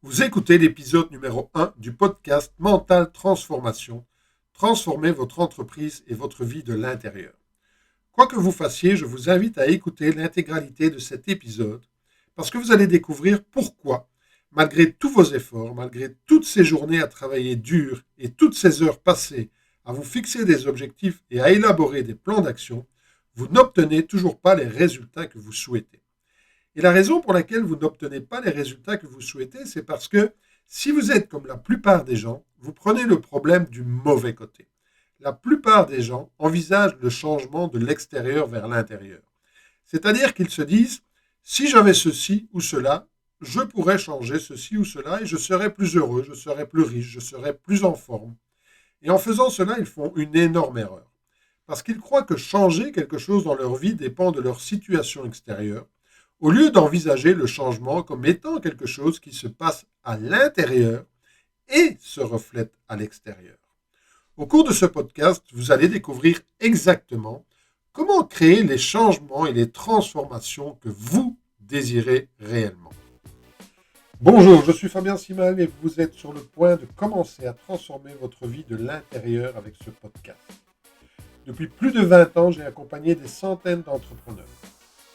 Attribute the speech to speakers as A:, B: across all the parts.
A: Vous écoutez l'épisode numéro 1 du podcast Mental Transformation. Transformez votre entreprise et votre vie de l'intérieur. Quoi que vous fassiez, je vous invite à écouter l'intégralité de cet épisode parce que vous allez découvrir pourquoi, malgré tous vos efforts, malgré toutes ces journées à travailler dur et toutes ces heures passées à vous fixer des objectifs et à élaborer des plans d'action, vous n'obtenez toujours pas les résultats que vous souhaitez. Et la raison pour laquelle vous n'obtenez pas les résultats que vous souhaitez, c'est parce que si vous êtes comme la plupart des gens, vous prenez le problème du mauvais côté. La plupart des gens envisagent le changement de l'extérieur vers l'intérieur. C'est-à-dire qu'ils se disent, si j'avais ceci ou cela, je pourrais changer ceci ou cela et je serais plus heureux, je serais plus riche, je serais plus en forme. Et en faisant cela, ils font une énorme erreur. Parce qu'ils croient que changer quelque chose dans leur vie dépend de leur situation extérieure, au lieu d'envisager le changement comme étant quelque chose qui se passe à l'intérieur et se reflète à l'extérieur. Au cours de ce podcast, vous allez découvrir exactement comment créer les changements et les transformations que vous désirez réellement. Bonjour, je suis Fabien Simal et vous êtes sur le point de commencer à transformer votre vie de l'intérieur avec ce podcast. Depuis plus de 20 ans, j'ai accompagné des centaines d'entrepreneurs.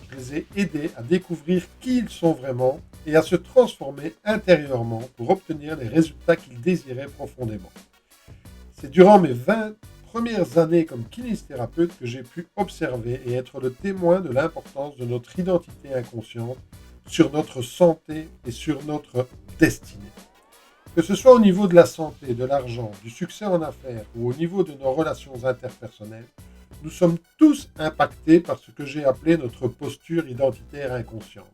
A: Je les ai aidés à découvrir qui ils sont vraiment et à se transformer intérieurement pour obtenir les résultats qu'ils désiraient profondément. C'est durant mes 20 premières années comme kinésithérapeute que j'ai pu observer et être le témoin de l'importance de notre identité inconsciente sur notre santé et sur notre destinée. Que ce soit au niveau de la santé, de l'argent, du succès en affaires ou au niveau de nos relations interpersonnelles, nous sommes tous impactés par ce que j'ai appelé notre posture identitaire inconsciente.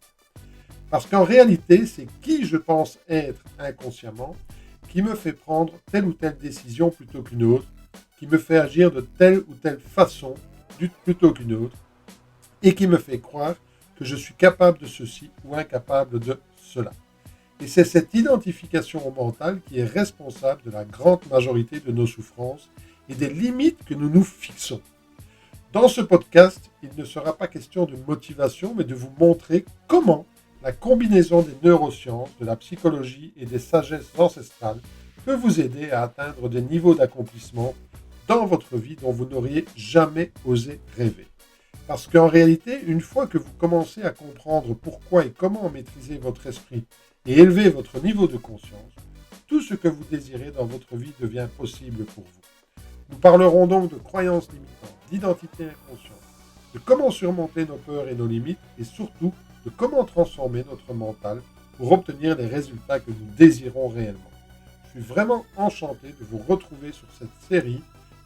A: Parce qu'en réalité, c'est qui je pense être inconsciemment qui me fait prendre telle ou telle décision plutôt qu'une autre, qui me fait agir de telle ou telle façon plutôt qu'une autre, et qui me fait croire que je suis capable de ceci ou incapable de cela. Et c'est cette identification au mental qui est responsable de la grande majorité de nos souffrances et des limites que nous nous fixons. Dans ce podcast, il ne sera pas question de motivation, mais de vous montrer comment la combinaison des neurosciences, de la psychologie et des sagesses ancestrales peut vous aider à atteindre des niveaux d'accomplissement dans votre vie dont vous n'auriez jamais osé rêver. Parce qu'en réalité, une fois que vous commencez à comprendre pourquoi et comment maîtriser votre esprit et élever votre niveau de conscience, tout ce que vous désirez dans votre vie devient possible pour vous. Nous parlerons donc de croyances limitantes, d'identité inconsciente, de comment surmonter nos peurs et nos limites et surtout de comment transformer notre mental pour obtenir les résultats que nous désirons réellement. Je suis vraiment enchanté de vous retrouver sur cette série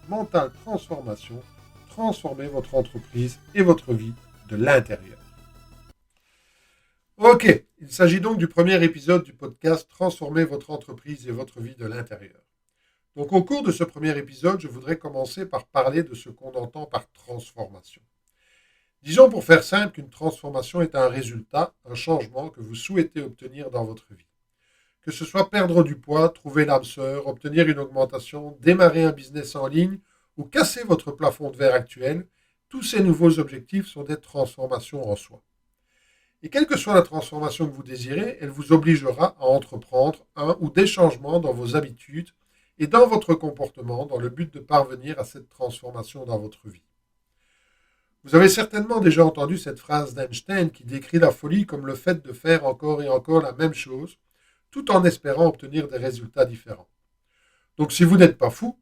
A: Mental Transformation, transformer votre entreprise et votre vie de l'intérieur. Ok, il s'agit donc du premier épisode du podcast Transformer votre entreprise et votre vie de l'intérieur. Donc au cours de ce premier épisode, je voudrais commencer par parler de ce qu'on entend par transformation. Disons pour faire simple qu'une transformation est un résultat, un changement que vous souhaitez obtenir dans votre vie. Que ce soit perdre du poids, trouver l'âme sœur, obtenir une augmentation, démarrer un business en ligne ou casser votre plafond de verre actuel, tous ces nouveaux objectifs sont des transformations en soi. Et quelle que soit la transformation que vous désirez, elle vous obligera à entreprendre un ou des changements dans vos habitudes et dans votre comportement dans le but de parvenir à cette transformation dans votre vie. Vous avez certainement déjà entendu cette phrase d'Einstein qui décrit la folie comme le fait de faire encore et encore la même chose, tout en espérant obtenir des résultats différents. Donc si vous n'êtes pas fou,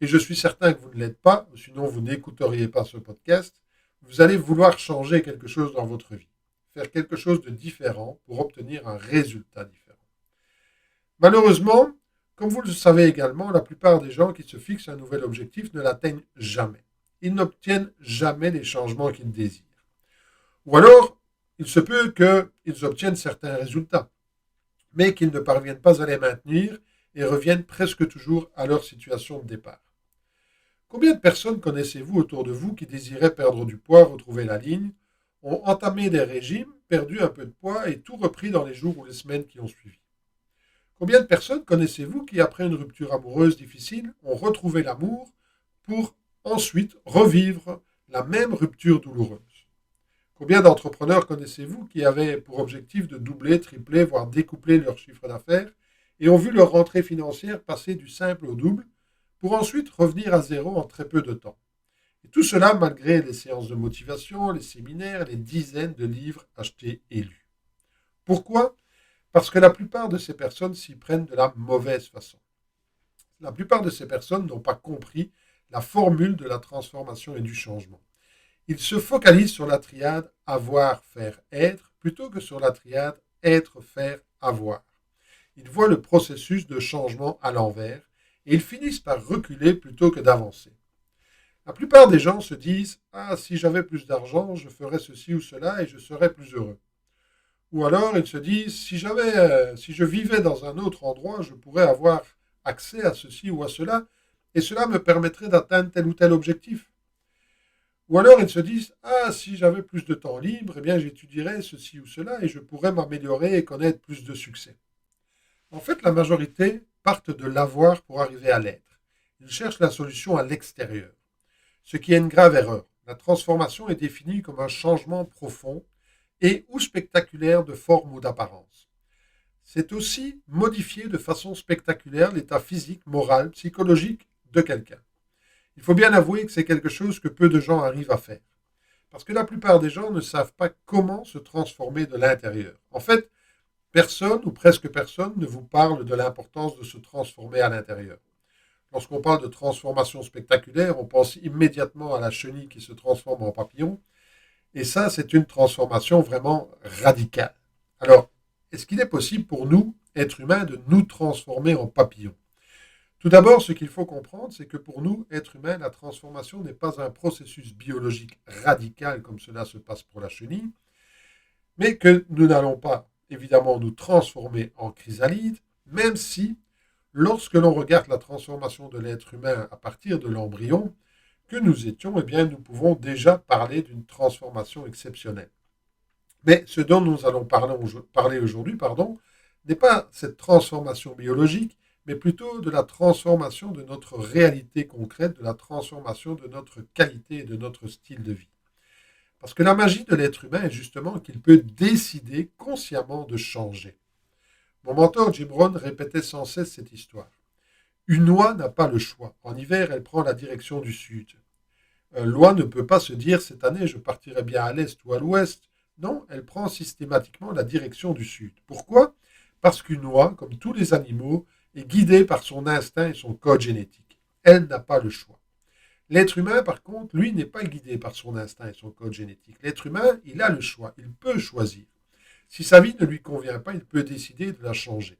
A: et je suis certain que vous ne l'êtes pas, sinon vous n'écouteriez pas ce podcast, vous allez vouloir changer quelque chose dans votre vie, faire quelque chose de différent pour obtenir un résultat différent. Malheureusement, comme vous le savez également, la plupart des gens qui se fixent un nouvel objectif ne l'atteignent jamais. Ils n'obtiennent jamais les changements qu'ils désirent. Ou alors, il se peut qu'ils obtiennent certains résultats, mais qu'ils ne parviennent pas à les maintenir et reviennent presque toujours à leur situation de départ. Combien de personnes connaissez-vous autour de vous qui désiraient perdre du poids, retrouver la ligne, ont entamé des régimes, perdu un peu de poids et tout repris dans les jours ou les semaines qui ont suivi? Combien de personnes connaissez-vous qui, après une rupture amoureuse difficile, ont retrouvé l'amour pour ensuite revivre la même rupture douloureuse? Combien d'entrepreneurs connaissez-vous qui avaient pour objectif de doubler, tripler, voire découpler leur chiffre d'affaires et ont vu leur rentrée financière passer du simple au double pour ensuite revenir à zéro en très peu de temps? Et tout cela malgré les séances de motivation, les séminaires, les dizaines de livres achetés et lus. Pourquoi? Parce que la plupart de ces personnes s'y prennent de la mauvaise façon. La plupart de ces personnes n'ont pas compris la formule de la transformation et du changement. Ils se focalisent sur la triade avoir, faire, être plutôt que sur la triade être, faire, avoir. Ils voient le processus de changement à l'envers et ils finissent par reculer plutôt que d'avancer. La plupart des gens se disent « Ah, si j'avais plus d'argent, je ferais ceci ou cela et je serais plus heureux. » Ou alors ils se disent « Si je vivais dans un autre endroit, je pourrais avoir accès à ceci ou à cela et cela me permettrait d'atteindre tel ou tel objectif. » Ou alors ils se disent « Ah, si j'avais plus de temps libre, eh bien j'étudierais ceci ou cela et je pourrais m'améliorer et connaître plus de succès. » En fait, la majorité partent de l'avoir pour arriver à l'être. Ils cherchent la solution à l'extérieur. Ce qui est une grave erreur. La transformation est définie comme un changement profond et ou spectaculaire de forme ou d'apparence. C'est aussi modifier de façon spectaculaire l'état physique, moral, psychologique de quelqu'un. Il faut bien avouer que c'est quelque chose que peu de gens arrivent à faire. Parce que la plupart des gens ne savent pas comment se transformer de l'intérieur. En fait, personne ou presque personne ne vous parle de l'importance de se transformer à l'intérieur. Lorsqu'on parle de transformation spectaculaire, on pense immédiatement à la chenille qui se transforme en papillon. Et ça, c'est une transformation vraiment radicale. Alors, est-ce qu'il est possible pour nous, êtres humains, de nous transformer en papillons? Tout d'abord, ce qu'il faut comprendre, c'est que pour nous, êtres humains, la transformation n'est pas un processus biologique radical comme cela se passe pour la chenille, mais que nous n'allons pas, évidemment, nous transformer en chrysalide, même si, lorsque l'on regarde la transformation de l'être humain à partir de l'embryon que nous étions, eh bien, nous pouvons déjà parler d'une transformation exceptionnelle. Mais ce dont nous allons parler aujourd'hui, n'est pas cette transformation biologique, mais plutôt de la transformation de notre réalité concrète, de la transformation de notre qualité et de notre style de vie. Parce que la magie de l'être humain est justement qu'il peut décider consciemment de changer. Mon mentor Jim Rohn répétait sans cesse cette histoire. Une oie n'a pas le choix. En hiver, elle prend la direction du sud. L'oie ne peut pas se dire cette année je partirai bien à l'est ou à l'ouest. Non, elle prend systématiquement la direction du sud. Pourquoi? Parce qu'une oie, comme tous les animaux, est guidée par son instinct et son code génétique. Elle n'a pas le choix. L'être humain, par contre, lui, n'est pas guidé par son instinct et son code génétique. L'être humain, il a le choix, il peut choisir. Si sa vie ne lui convient pas, il peut décider de la changer.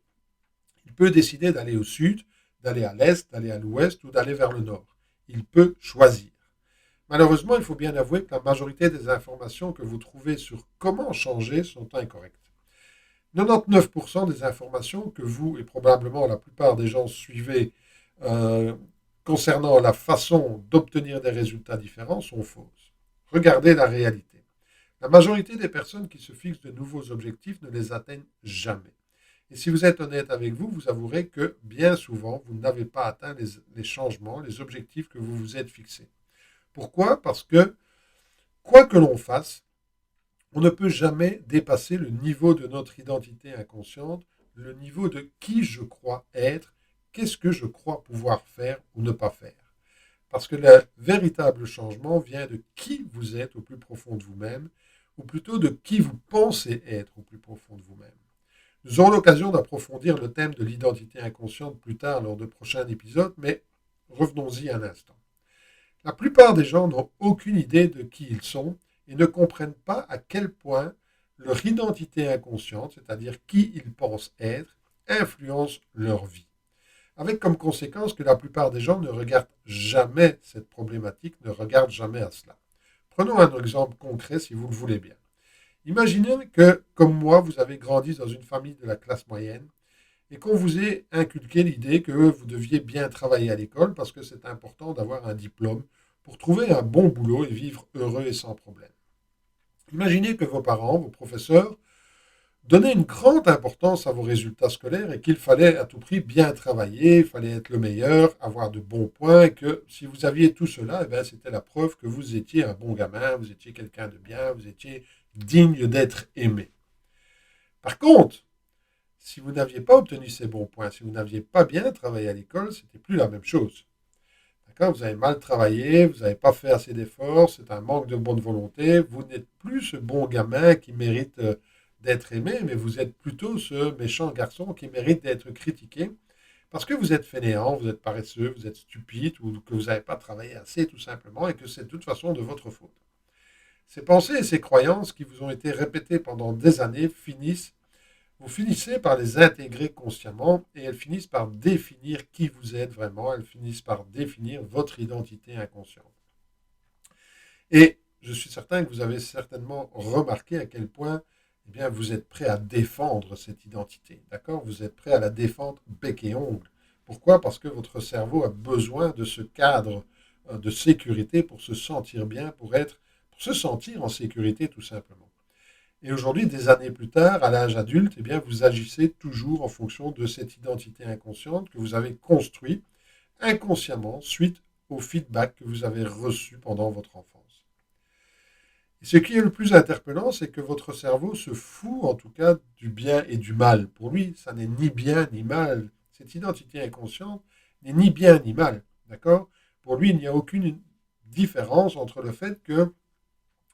A: Il peut décider d'aller au sud, d'aller à l'est, d'aller à l'ouest ou d'aller vers le nord. Il peut choisir. Malheureusement, il faut bien avouer que la majorité des informations que vous trouvez sur comment changer sont incorrectes. 99% des informations que vous et probablement la plupart des gens suivez concernant la façon d'obtenir des résultats différents sont fausses. Regardez la réalité. La majorité des personnes qui se fixent de nouveaux objectifs ne les atteignent jamais. Et si vous êtes honnête avec vous, vous avouerez que bien souvent, vous n'avez pas atteint les changements, les objectifs que vous vous êtes fixés. Pourquoi? Parce que, quoi que l'on fasse, on ne peut jamais dépasser le niveau de notre identité inconsciente, le niveau de qui je crois être, qu'est-ce que je crois pouvoir faire ou ne pas faire. Parce que le véritable changement vient de qui vous êtes au plus profond de vous-même, ou plutôt de qui vous pensez être au plus profond de vous-même. Nous aurons l'occasion d'approfondir le thème de l'identité inconsciente plus tard lors de prochains épisodes, mais revenons-y un instant. La plupart des gens n'ont aucune idée de qui ils sont et ne comprennent pas à quel point leur identité inconsciente, c'est-à-dire qui ils pensent être, influence leur vie. Avec comme conséquence que la plupart des gens ne regardent jamais cette problématique, ne regardent jamais à cela. Prenons un exemple concret si vous le voulez bien. Imaginez que, comme moi, vous avez grandi dans une famille de la classe moyenne et qu'on vous ait inculqué l'idée que vous deviez bien travailler à l'école parce que c'est important d'avoir un diplôme pour trouver un bon boulot et vivre heureux et sans problème. Imaginez que vos parents, vos professeurs, donnait une grande importance à vos résultats scolaires et qu'il fallait à tout prix bien travailler, il fallait être le meilleur, avoir de bons points, et que si vous aviez tout cela, eh bien, c'était la preuve que vous étiez un bon gamin, vous étiez quelqu'un de bien, vous étiez digne d'être aimé. Par contre, si vous n'aviez pas obtenu ces bons points, si vous n'aviez pas bien travaillé à l'école, c'était plus la même chose. D'accord. Vous avez mal travaillé, vous n'avez pas fait assez d'efforts, c'est un manque de bonne volonté, vous n'êtes plus ce bon gamin qui mérite d'être aimé, mais vous êtes plutôt ce méchant garçon qui mérite d'être critiqué parce que vous êtes fainéant, vous êtes paresseux, vous êtes stupide ou que vous n'avez pas travaillé assez tout simplement et que c'est de toute façon de votre faute. Ces pensées et ces croyances qui vous ont été répétées pendant des années vous finissez par les intégrer consciemment et elles finissent par définir qui vous êtes vraiment, elles finissent par définir votre identité inconsciente. Et je suis certain que vous avez certainement remarqué à quel point eh bien, vous êtes prêt à défendre cette identité. D'accord. Vous êtes prêt à la défendre bec et ongle. Pourquoi? Parce que votre cerveau a besoin de ce cadre de sécurité pour se sentir bien, pour se sentir en sécurité tout simplement. Et aujourd'hui, des années plus tard, à l'âge adulte, eh bien, vous agissez toujours en fonction de cette identité inconsciente que vous avez construite inconsciemment suite au feedback que vous avez reçu pendant votre enfance. Et ce qui est le plus interpellant, c'est que votre cerveau se fout en tout cas du bien et du mal. Pour lui, ça n'est ni bien ni mal. Cette identité inconsciente n'est ni bien ni mal. D'accord. Pour lui, il n'y a aucune différence entre le fait que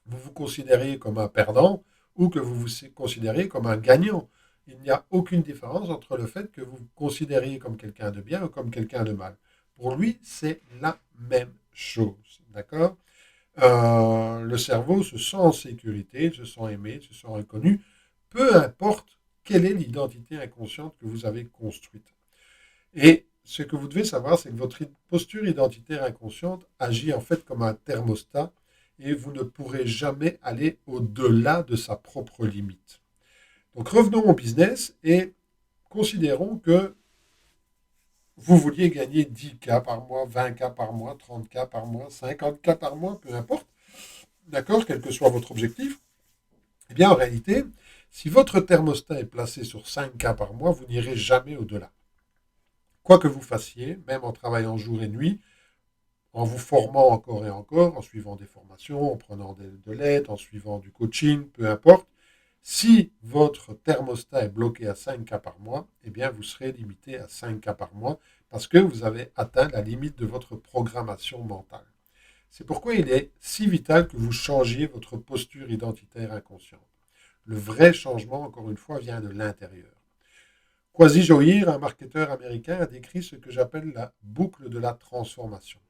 A: vous vous considériez comme un perdant ou que vous vous considériez comme un gagnant. Il n'y a aucune différence entre le fait que vous vous considériez comme quelqu'un de bien ou comme quelqu'un de mal. Pour lui, c'est la même chose. D'accord. Le cerveau se sent en sécurité, se sent aimé, se sent reconnu, peu importe quelle est l'identité inconsciente que vous avez construite. Et ce que vous devez savoir, c'est que votre posture identitaire inconsciente agit en fait comme un thermostat et vous ne pourrez jamais aller au-delà de sa propre limite. Donc revenons au business et considérons que vous vouliez gagner 10K par mois, 20K par mois, 30K par mois, 50K par mois, peu importe, d'accord, quel que soit votre objectif. Eh bien en réalité, si votre thermostat est placé sur 5K par mois, vous n'irez jamais au-delà. Quoi que vous fassiez, même en travaillant jour et nuit, en vous formant encore et encore, en suivant des formations, en prenant de l'aide, en suivant du coaching, peu importe, si votre thermostat est bloqué à 5K par mois, eh bien vous serez limité à 5K par mois parce que vous avez atteint la limite de votre programmation mentale. C'est pourquoi il est si vital que vous changiez votre posture identitaire inconsciente. Le vrai changement, encore une fois, vient de l'intérieur. Kwasi Joyir, un marketeur américain, a décrit ce que j'appelle la boucle de la transformation.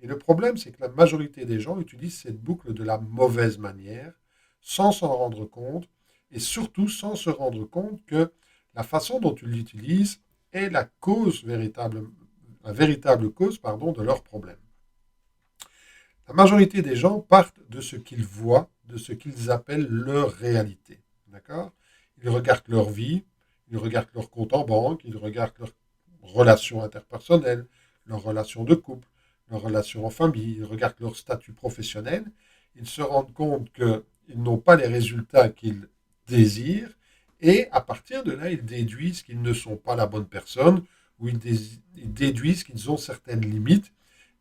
A: Et le problème, c'est que la majorité des gens utilisent cette boucle de la mauvaise manière, sans s'en rendre compte, et surtout sans se rendre compte que la façon dont ils l'utilisent est la véritable cause de leurs problèmes. La majorité des gens partent de ce qu'ils voient, de ce qu'ils appellent leur réalité. D'accord. Ils regardent leur vie, ils regardent leur compte en banque, ils regardent leurs relations interpersonnelles, leurs relations de couple, leurs relations en famille, ils regardent leur statut professionnel, ils se rendent compte qu'ils n'ont pas les résultats qu'ils désirent, et à partir de là, ils déduisent qu'ils ne sont pas la bonne personne, ou ils déduisent qu'ils ont certaines limites,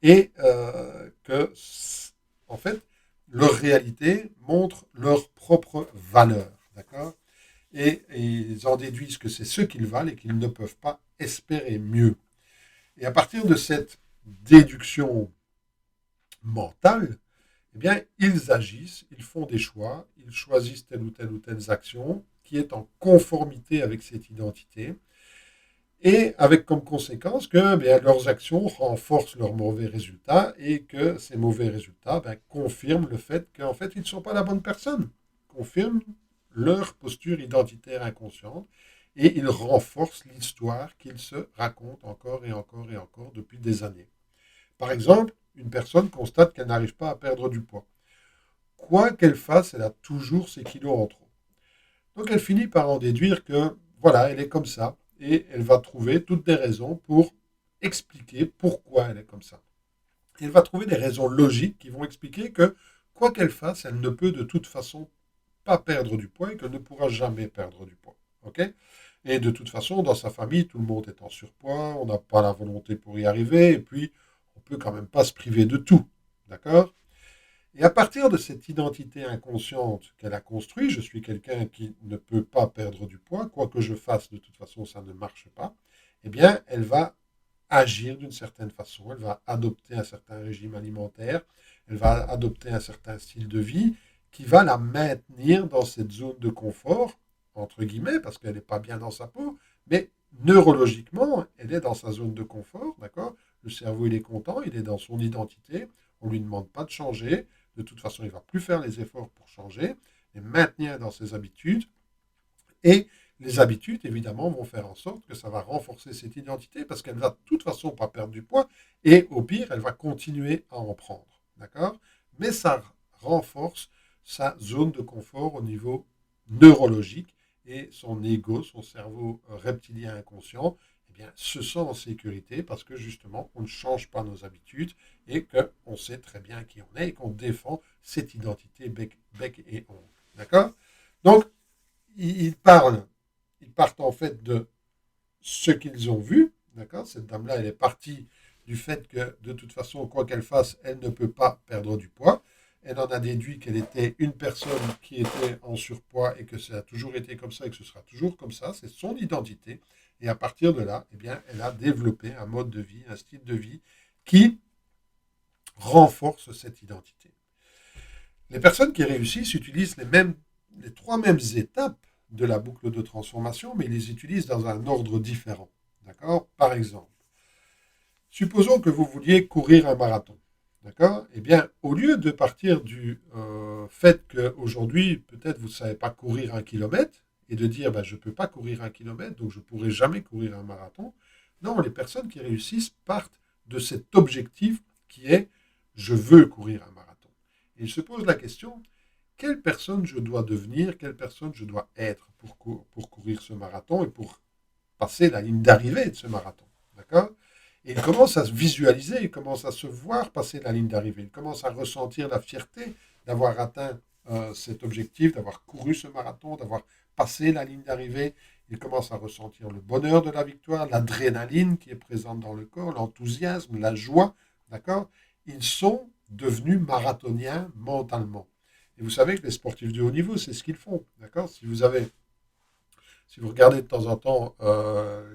A: et que, en fait, leur réalité montre leur propre valeur. D'accord. Et ils en déduisent que c'est ce qu'ils valent et qu'ils ne peuvent pas espérer mieux. Et à partir de cette déduction mentale, eh bien, ils agissent, ils font des choix, ils choisissent telle ou telle action qui est en conformité avec cette identité, et avec comme conséquence que bien, leurs actions renforcent leurs mauvais résultats et que ces mauvais résultats confirment le fait qu'en fait, ils ne sont pas la bonne personne, confirment leur posture identitaire inconsciente et ils renforcent l'histoire qu'ils se racontent encore et encore et encore depuis des années. Par exemple, une personne constate qu'elle n'arrive pas à perdre du poids. Quoi qu'elle fasse, elle a toujours ses kilos en trop. Donc elle finit par en déduire que voilà, elle est comme ça et elle va trouver toutes des raisons pour expliquer pourquoi elle est comme ça. Et elle va trouver des raisons logiques qui vont expliquer que quoi qu'elle fasse, elle ne peut de toute façon pas perdre du poids et qu'elle ne pourra jamais perdre du poids. OK? Et de toute façon, dans sa famille, tout le monde est en surpoids, on n'a pas la volonté pour y arriver, et puis on ne peut quand même pas se priver de tout. D'accord? Et à partir de cette identité inconsciente qu'elle a construite, je suis quelqu'un qui ne peut pas perdre du poids, quoi que je fasse, de toute façon, ça ne marche pas, eh bien, elle va agir d'une certaine façon, elle va adopter un certain régime alimentaire, elle va adopter un certain style de vie qui va la maintenir dans cette zone de confort, entre guillemets, parce qu'elle n'est pas bien dans sa peau, mais neurologiquement, elle est dans sa zone de confort, d'accord? Le cerveau, il est content, il est dans son identité, on ne lui demande pas de changer, de toute façon, il ne va plus faire les efforts pour changer, et maintenir dans ses habitudes, et les habitudes, évidemment, vont faire en sorte que ça va renforcer cette identité parce qu'elle va de toute façon pas perdre du poids et au pire, elle va continuer à en prendre. D'accord? Mais ça renforce sa zone de confort au niveau neurologique et son ego, son cerveau reptilien inconscient, eh bien, se sent en sécurité parce que justement, on ne change pas nos habitudes et qu'on sait très bien qui on est et qu'on défend cette identité bec et ongle. D'accord? Donc, ils parlent, ils partent en fait de ce qu'ils ont vu, d'accord? Cette dame-là, elle est partie du fait que de toute façon, quoi qu'elle fasse, elle ne peut pas perdre du poids. Elle en a déduit qu'elle était une personne qui était en surpoids et que ça a toujours été comme ça et que ce sera toujours comme ça. C'est son identité. Et à partir de là, eh bien, elle a développé un mode de vie, un style de vie qui renforce cette identité. Les personnes qui réussissent utilisent les trois mêmes étapes de la boucle de transformation, mais ils les utilisent dans un ordre différent. D'accord? Par exemple, supposons que vous vouliez courir un marathon. D'accord? Eh bien, au lieu de partir du fait qu'aujourd'hui, peut-être vous ne savez pas courir 1 kilomètre et de dire je ne peux pas courir 1 kilomètre, donc je ne pourrai jamais courir un marathon. Non, les personnes qui réussissent partent de cet objectif qui est je veux courir un marathon. Et ils se posent la question, quelle personne je dois devenir, quelle personne je dois être pour courir ce marathon et pour passer la ligne d'arrivée de ce marathon. D'accord? Et il commence à se visualiser, il commence à se voir passer la ligne d'arrivée, il commence à ressentir la fierté d'avoir atteint cet objectif, d'avoir couru ce marathon, d'avoir passé la ligne d'arrivée. Il commence à ressentir le bonheur de la victoire, l'adrénaline qui est présente dans le corps, l'enthousiasme, la joie. D'accord? Ils sont devenus marathoniens mentalement. Et vous savez que les sportifs de haut niveau, c'est ce qu'ils font. D'accord? Si vous regardez de temps en temps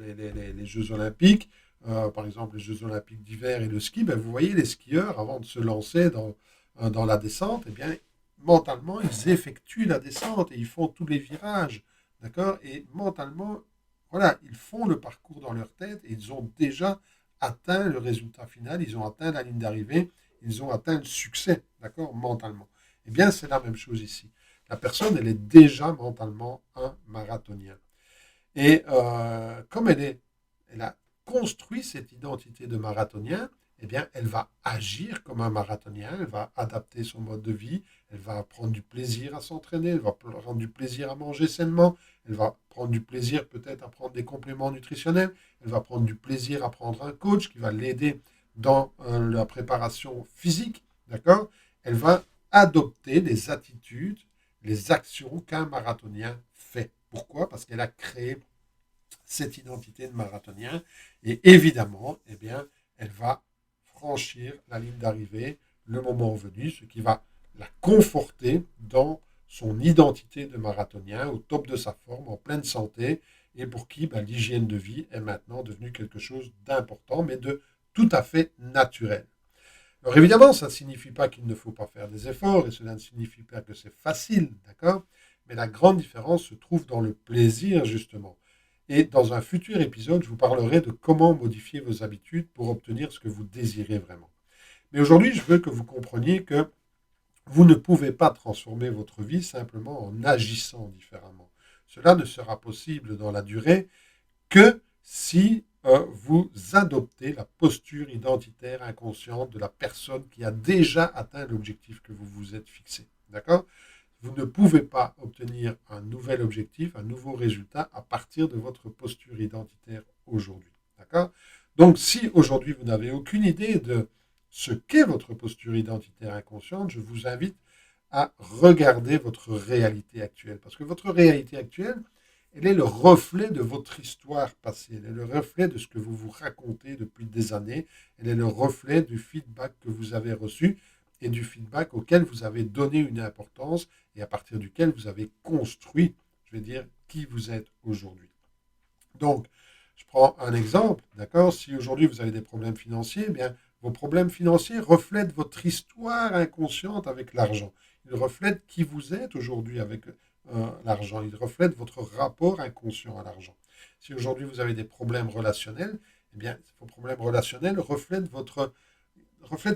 A: les Jeux Olympiques, par exemple les Jeux Olympiques d'hiver et le ski, ben, vous voyez les skieurs, avant de se lancer dans la descente, eh bien, mentalement, ils effectuent la descente et ils font tous les virages. D'accord? Et mentalement, voilà, ils font le parcours dans leur tête et ils ont déjà atteint le résultat final, ils ont atteint la ligne d'arrivée, ils ont atteint le succès, d'accord, mentalement. Eh bien, c'est la même chose ici. La personne, elle est déjà mentalement un marathonien. Et comme elle a construit cette identité de marathonien, eh bien, elle va agir comme un marathonien, elle va adapter son mode de vie, elle va prendre du plaisir à s'entraîner, elle va prendre du plaisir à manger sainement, elle va prendre du plaisir peut-être à prendre des compléments nutritionnels, elle va prendre du plaisir à prendre un coach qui va l'aider dans la préparation physique, d'accord? Elle va adopter les attitudes, les actions qu'un marathonien fait. Pourquoi? Parce qu'elle a créé cette identité de marathonien et évidemment, eh bien, elle va franchir la ligne d'arrivée le moment venu, ce qui va la conforter dans son identité de marathonien, au top de sa forme, en pleine santé, et pour qui l'hygiène de vie est maintenant devenue quelque chose d'important, mais de tout à fait naturel. Alors évidemment, ça ne signifie pas qu'il ne faut pas faire des efforts, et cela ne signifie pas que c'est facile, d'accord? Mais la grande différence se trouve dans le plaisir, justement. Et dans un futur épisode, je vous parlerai de comment modifier vos habitudes pour obtenir ce que vous désirez vraiment. Mais aujourd'hui, je veux que vous compreniez que vous ne pouvez pas transformer votre vie simplement en agissant différemment. Cela ne sera possible dans la durée que si vous adoptez la posture identitaire inconsciente de la personne qui a déjà atteint l'objectif que vous vous êtes fixé. D'accord? Vous ne pouvez pas obtenir un nouvel objectif, un nouveau résultat à partir de votre posture identitaire aujourd'hui. D'accord? Donc, si aujourd'hui vous n'avez aucune idée de ce qu'est votre posture identitaire inconsciente, je vous invite à regarder votre réalité actuelle. Parce que votre réalité actuelle, elle est le reflet de votre histoire passée. Elle est le reflet de ce que vous vous racontez depuis des années. Elle est le reflet du feedback que vous avez reçu et du feedback auquel vous avez donné une importance et à partir duquel vous avez construit, je vais dire, qui vous êtes aujourd'hui. Donc, je prends un exemple, d'accord? Si aujourd'hui vous avez des problèmes financiers, eh bien, vos problèmes financiers reflètent votre histoire inconsciente avec l'argent. Ils reflètent qui vous êtes aujourd'hui avec l'argent. Ils reflètent votre rapport inconscient à l'argent. Si aujourd'hui vous avez des problèmes relationnels, eh bien, vos problèmes relationnels reflètent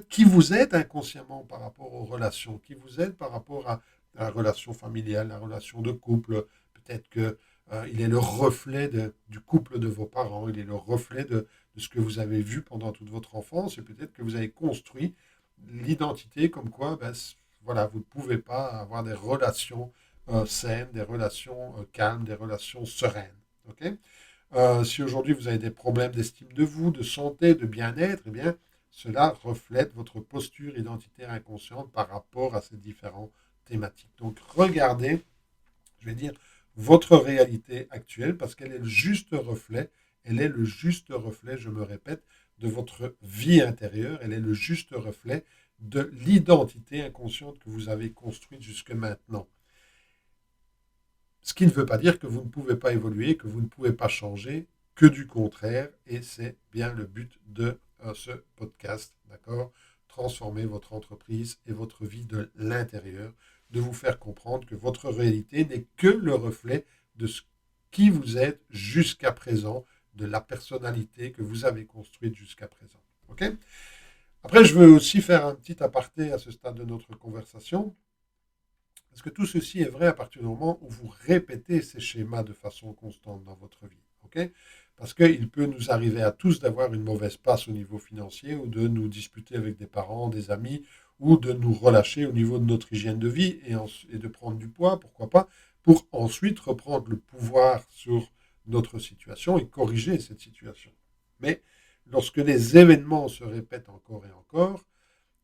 A: qui vous êtes inconsciemment par rapport aux relations, qui vous êtes par rapport à la relation familiale, la relation de couple. Peut-être que il est le reflet du couple de vos parents, il est le reflet de ce que vous avez vu pendant toute votre enfance, et peut-être que vous avez construit l'identité comme quoi, ben, voilà, vous ne pouvez pas avoir des relations saines, des relations calmes, des relations sereines. Ok. Si aujourd'hui vous avez des problèmes d'estime de vous, de santé, de bien-être, eh bien, cela reflète votre posture identitaire inconsciente par rapport à ces différentes thématiques. Donc, regardez, je vais dire, votre réalité actuelle parce qu'elle est le juste reflet, elle est le juste reflet, je me répète, de votre vie intérieure, elle est le juste reflet de l'identité inconsciente que vous avez construite jusque maintenant. Ce qui ne veut pas dire que vous ne pouvez pas évoluer, que vous ne pouvez pas changer, que du contraire, et c'est bien le but de ce podcast, d'accord? Transformer votre entreprise et votre vie de l'intérieur, de vous faire comprendre que votre réalité n'est que le reflet de ce qui vous êtes jusqu'à présent, de la personnalité que vous avez construite jusqu'à présent. Ok. Après, je veux aussi faire un petit aparté à ce stade de notre conversation. Parce que tout ceci est vrai à partir du moment où vous répétez ces schémas de façon constante dans votre vie. Okay. Parce qu'il peut nous arriver à tous d'avoir une mauvaise passe au niveau financier ou de nous disputer avec des parents, des amis ou de nous relâcher au niveau de notre hygiène de vie et de prendre du poids, pourquoi pas, pour ensuite reprendre le pouvoir sur notre situation et corriger cette situation. Mais lorsque les événements se répètent encore et encore,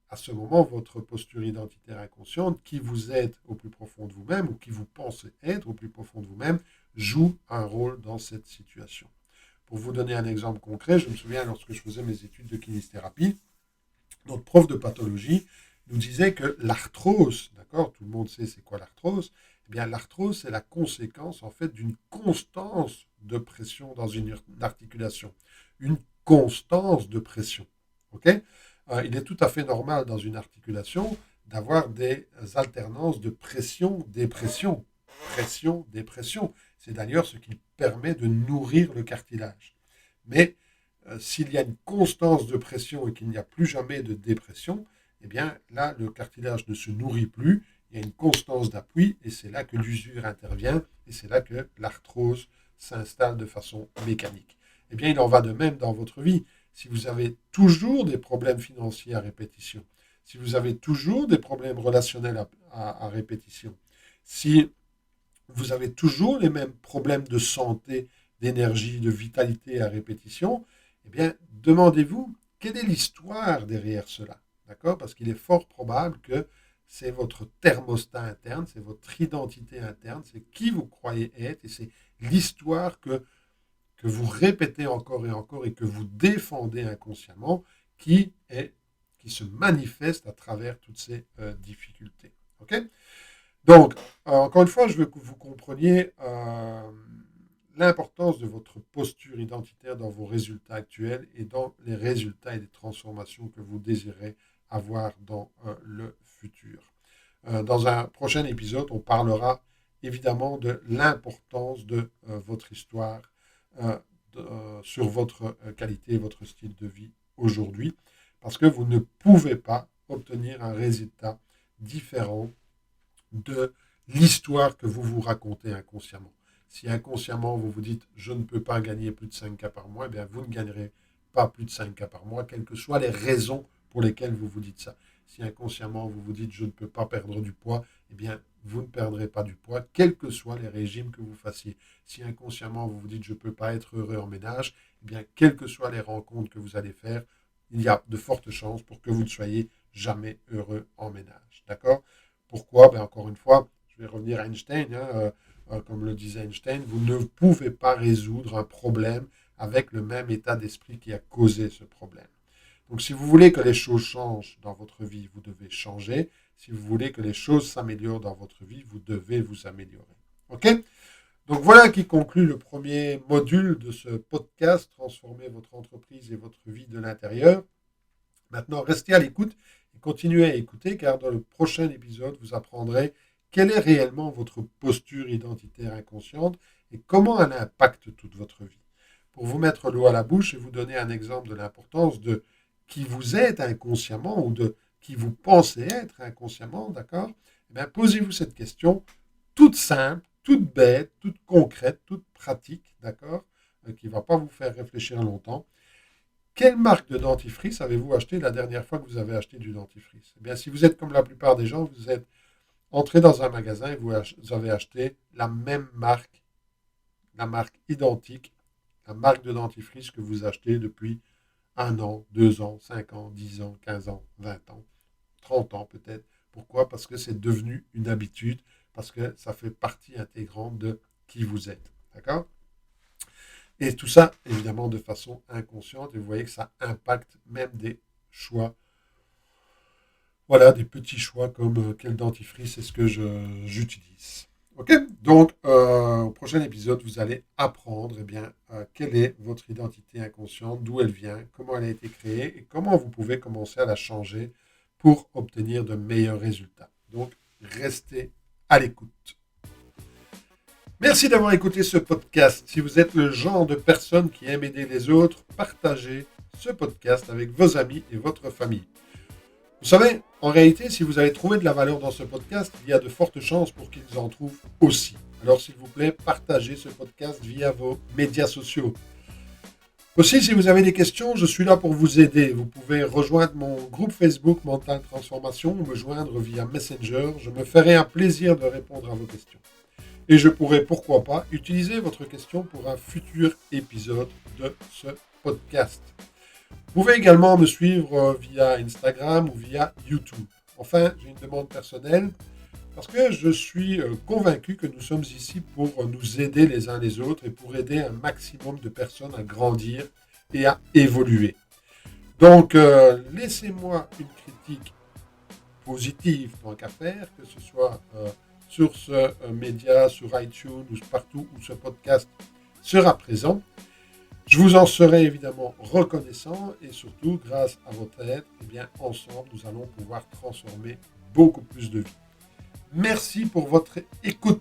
A: à ce moment, votre posture identitaire inconsciente, qui vous êtes au plus profond de vous-même ou qui vous pensez être au plus profond de vous-même, joue un rôle dans cette situation. Pour vous donner un exemple concret, je me souviens lorsque je faisais mes études de kinésithérapie, notre prof de pathologie nous disait que l'arthrose, d'accord, tout le monde sait c'est quoi l'arthrose, eh bien l'arthrose c'est la conséquence en fait d'une constance de pression dans une articulation, une constance de pression, ok. Il est tout à fait normal dans une articulation d'avoir des alternances de pression-dépression, pression-dépression. C'est d'ailleurs ce qui permet de nourrir le cartilage. Mais s'il y a une constance de pression et qu'il n'y a plus jamais de dépression, eh bien là, le cartilage ne se nourrit plus, il y a une constance d'appui et c'est là que l'usure intervient et c'est là que l'arthrose s'installe de façon mécanique. Eh bien, il en va de même dans votre vie. Si vous avez toujours des problèmes financiers à répétition, si vous avez toujours des problèmes relationnels à répétition, si vous avez toujours les mêmes problèmes de santé, d'énergie, de vitalité à répétition, eh bien, demandez-vous quelle est l'histoire derrière cela. D'accord? Parce qu'il est fort probable que c'est votre thermostat interne, c'est votre identité interne, c'est qui vous croyez être et c'est l'histoire que vous répétez encore et que vous défendez inconsciemment qui se manifeste à travers toutes ces difficultés. Ok. Donc, encore une fois, je veux que vous compreniez l'importance de votre posture identitaire dans vos résultats actuels et dans les résultats et les transformations que vous désirez avoir dans le futur. Dans un prochain épisode, on parlera évidemment de l'importance de votre histoire sur votre qualité et votre style de vie aujourd'hui, parce que vous ne pouvez pas obtenir un résultat différent de l'histoire que vous vous racontez inconsciemment. Si inconsciemment vous vous dites je ne peux pas gagner plus de 5 cas par mois, eh bien vous ne gagnerez pas plus de 5 cas par mois, quelles que soient les raisons pour lesquelles vous vous dites ça. Si inconsciemment vous vous dites je ne peux pas perdre du poids, eh bien vous ne perdrez pas du poids, quels que soient les régimes que vous fassiez. Si inconsciemment vous vous dites je ne peux pas être heureux en ménage, eh bien quelles que soient les rencontres que vous allez faire, il y a de fortes chances pour que vous ne soyez jamais heureux en ménage. D'accord? Pourquoi? Encore une fois, je vais revenir à Einstein, comme le disait Einstein, vous ne pouvez pas résoudre un problème avec le même état d'esprit qui a causé ce problème. Donc si vous voulez que les choses changent dans votre vie, vous devez changer. Si vous voulez que les choses s'améliorent dans votre vie, vous devez vous améliorer. OK? Donc voilà qui conclut le premier module de ce podcast, Transformer votre entreprise et votre vie de l'intérieur. Maintenant, restez à l'écoute et continuez à écouter car dans le prochain épisode, vous apprendrez quelle est réellement votre posture identitaire inconsciente et comment elle impacte toute votre vie. Pour vous mettre l'eau à la bouche et vous donner un exemple de l'importance de qui vous êtes inconsciemment ou de qui vous pensez être inconsciemment, d'accord? Eh bien, posez-vous cette question toute simple, toute bête, toute concrète, toute pratique, d'accord? Qui ne va pas vous faire réfléchir longtemps. Quelle marque de dentifrice avez-vous acheté la dernière fois que vous avez acheté du dentifrice? Eh bien, si vous êtes comme la plupart des gens, vous êtes entré dans un magasin et vous avez acheté la même marque, la marque identique, la marque de dentifrice que vous achetez depuis 1 an, 2 ans, 5 ans, 10 ans, 15 ans, 20 ans, 30 ans peut-être. Pourquoi? Parce que c'est devenu une habitude, parce que ça fait partie intégrante de qui vous êtes. D'accord? Et tout ça, évidemment, de façon inconsciente. Et vous voyez que ça impacte même des choix. Voilà, des petits choix comme quel dentifrice est-ce que j'utilise. OK? Donc, au prochain épisode, vous allez apprendre quelle est votre identité inconsciente, d'où elle vient, comment elle a été créée et comment vous pouvez commencer à la changer pour obtenir de meilleurs résultats. Donc, restez à l'écoute. Merci d'avoir écouté ce podcast. Si vous êtes le genre de personne qui aime aider les autres, partagez ce podcast avec vos amis et votre famille. Vous savez, en réalité, si vous avez trouvé de la valeur dans ce podcast, il y a de fortes chances pour qu'ils en trouvent aussi. Alors, s'il vous plaît, partagez ce podcast via vos médias sociaux. Aussi, si vous avez des questions, je suis là pour vous aider. Vous pouvez rejoindre mon groupe Facebook Mental Transformation ou me joindre via Messenger. Je me ferai un plaisir de répondre à vos questions. Et je pourrais, pourquoi pas, utiliser votre question pour un futur épisode de ce podcast. Vous pouvez également me suivre via Instagram ou via YouTube. Enfin, j'ai une demande personnelle parce que je suis convaincu que nous sommes ici pour nous aider les uns les autres et pour aider un maximum de personnes à grandir et à évoluer. Donc, laissez-moi une critique positive tant qu'à faire, que ce soit sur ce média, sur iTunes ou partout où ce podcast sera présent. Je vous en serai évidemment reconnaissant et surtout, grâce à votre aide, ensemble, nous allons pouvoir transformer beaucoup plus de vies. Merci pour votre écoute.